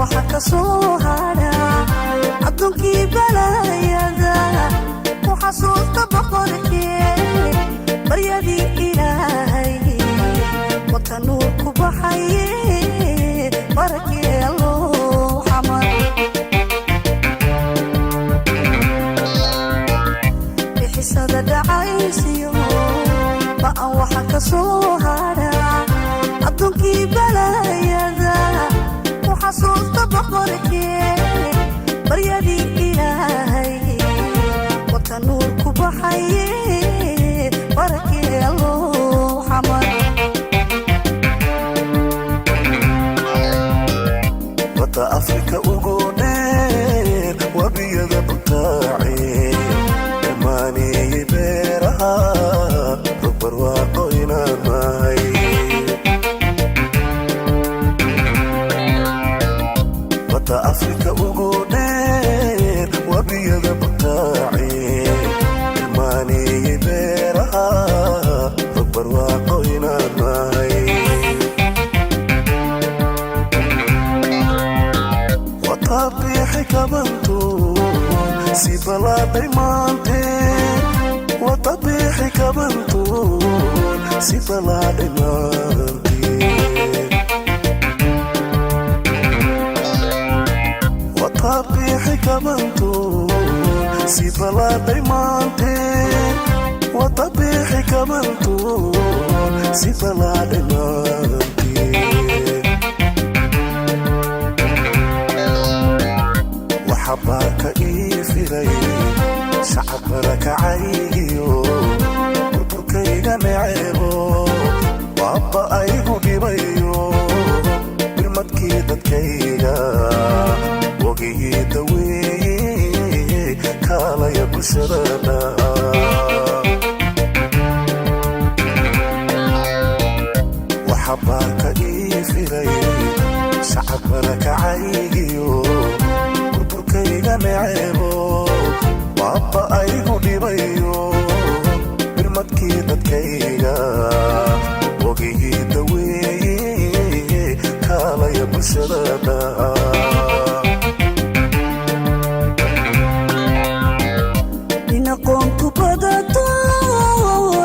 kasoo hara adduunkii balayada ku xasuusta boqorkee baryadii ilaahay wata nuur ku baxaye barakee alloo xamar bixisada dhacaysiyo ba'an waxa kasoo hara adduunkii balayada ku xasuusta boqorkee baryadii ilaahay wata nuur ku baxaye barakee alloo xamar wata afrika ugu dheer wabiyada butaace dhammaaneye beeraha rugbarwaaqo inaan mahay wata afrika ugu dheer wabiyada butaace dhammaaneye beeraha rugbarwaaqo inaan mahay watabiixi kabantuun si balaaday maanteen watabiixi kabantuun si balaaday maanteen watabiixi kabantuun si balaaday maanteen watabiixi kabantuun si balaaday maanteen waxabaaka ii firay shacab barakacaygiyo burburkayga neceebo waabba aygu dhibayo birmadkii dadkayga wogigii daweeye kaalaya bulshadana waxabaaka ii firay shacab barakacaygiyo burburkayga neceebo waabba aygu dhibayo birmadkii dadkayga wogigii daweeye kaalaya bulshadana inaqoontu badato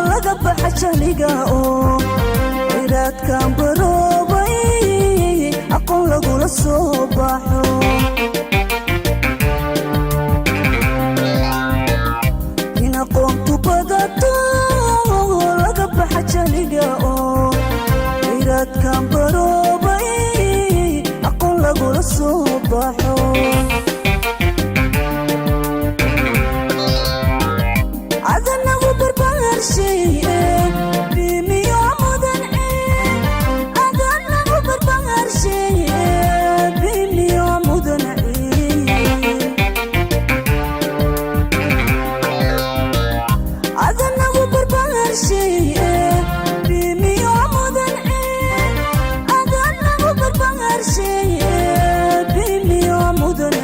laga baxa jahliga oo ciraadkan baroobay aqoon lagula soo baxo inaqoontu badato laga baxa jahliga oo ciraadkan baroobay aqoon lagula soo baxo adanagu barbaharshaye bimiyo mudan adanagu barbaharshaye bimiyo mudan adanagu barbaharshaye bimiyo mudan adanagu barbaharshaye bimiyo mudan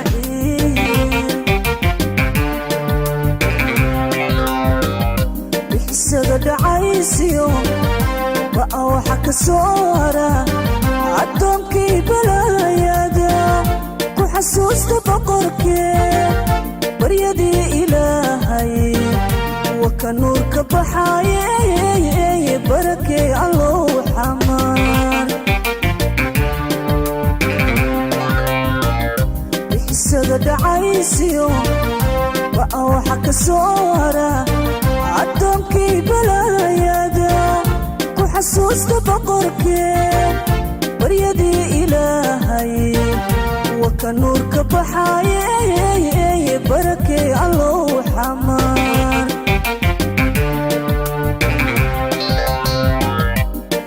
bixisada dhacaysiyo ba'a waxa kasoo hara addoonkii balayada ku xasuusta boqorkee baryadii ilaahay waka nuur ka baxaye barakee alloo xamar bixisada dhacaysiyo ba'a waxa kasoo hara addoonkii balayada ku xasuusta boqorkee baryadii ilaahay waka nuur ka baxaye barakee alloo xamar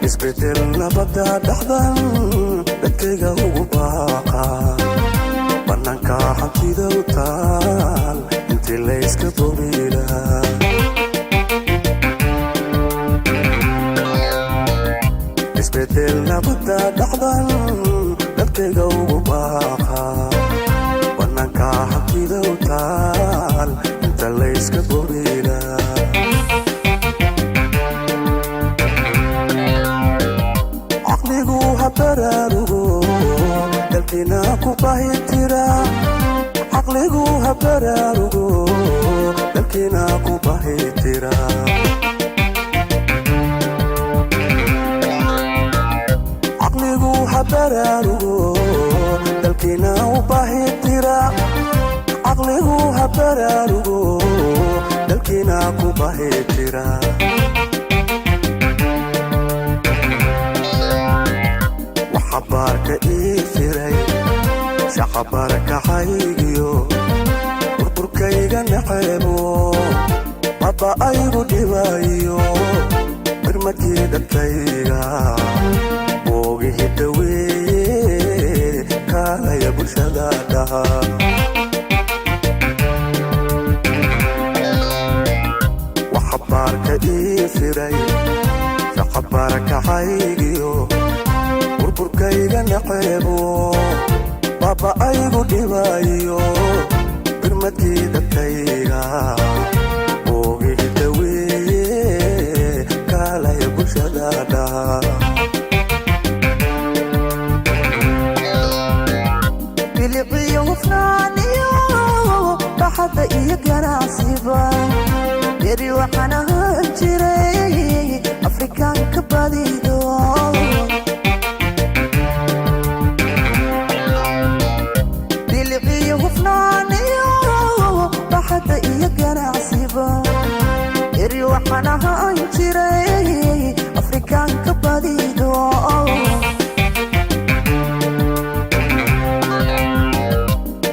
isbedel nabada dhaxdan dadkayga ugu baaqa bannaanka hantida u taal intii layska bobilaha isbedel nabada dhaxdan dadkayga ugu baaqa bannaanka hantida u taal inta layska bobilaha caqligu ha baraarugo dalkina ku baahi tira caqligu ha baraarugo dalkiina ku baahi tira caqligu ha baraarugo dalkiina u baahi tira caqligu ha baraarugo dalkiina ku baahi tira waxabarka iisiray shaqabarka haygiyo burburkayga naxeebo baba aygu dhibayo birmadkii dadkayga boogihi daweeye kaalaya bulshada dhaha waxabarka iisiray shaqabarka haygiyo burburkayga naxeebo baba aygu dhibayo birmadkii dadkayga boogihi daweeye kaalaya bulshada dhaha biliciyo hufnaaniyo baxadda iyo ganacsiba beri waxaan ahaan jiray afrikaanka badido biliciyo hufnaaniyo baxadda iyo ganacsiba beri waxaan ahaan jiray afrikaanka badido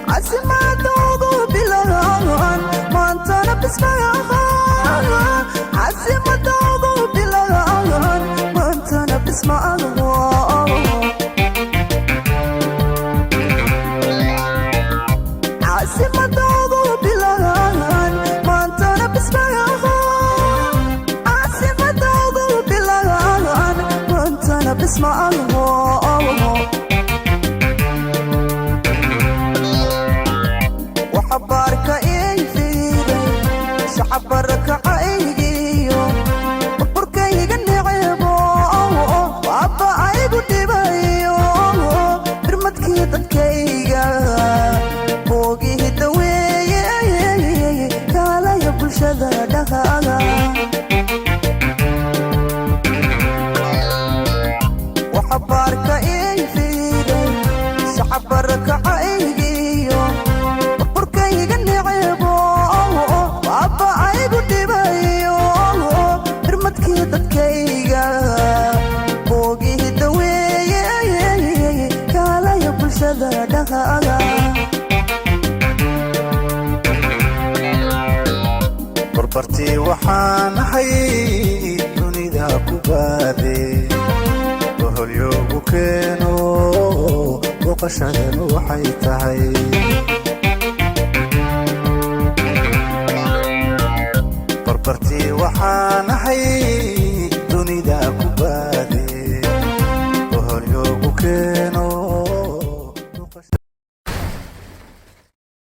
عزمتوغو بلغان مانتنا بسمعان عزمتوغو بلغان مانتنا بسمعان عزمتوغو بلغان مانتنا بسمعان عزمتوغو بلغان مانتنا بسمعان وحبارك إيفيدي شعبرك عيقيو وبركيق النعيبو وعبا عيقو ديبايو برمتكي دكيقا بوقيه الدوية كالا يبل شذادها وحبارك إيفيدي شعبرك عيقيو burkayga necebo baba aygu dhibayo birmadkii dadkayga boogihi daweeye kaalaya bulshada dhaha barbartii waxaan ahay dunida ku baade boholyoogu keeno booqashadanu waxay tahay barbartii waxaan ahay dunida ku baade boholyoogu keeno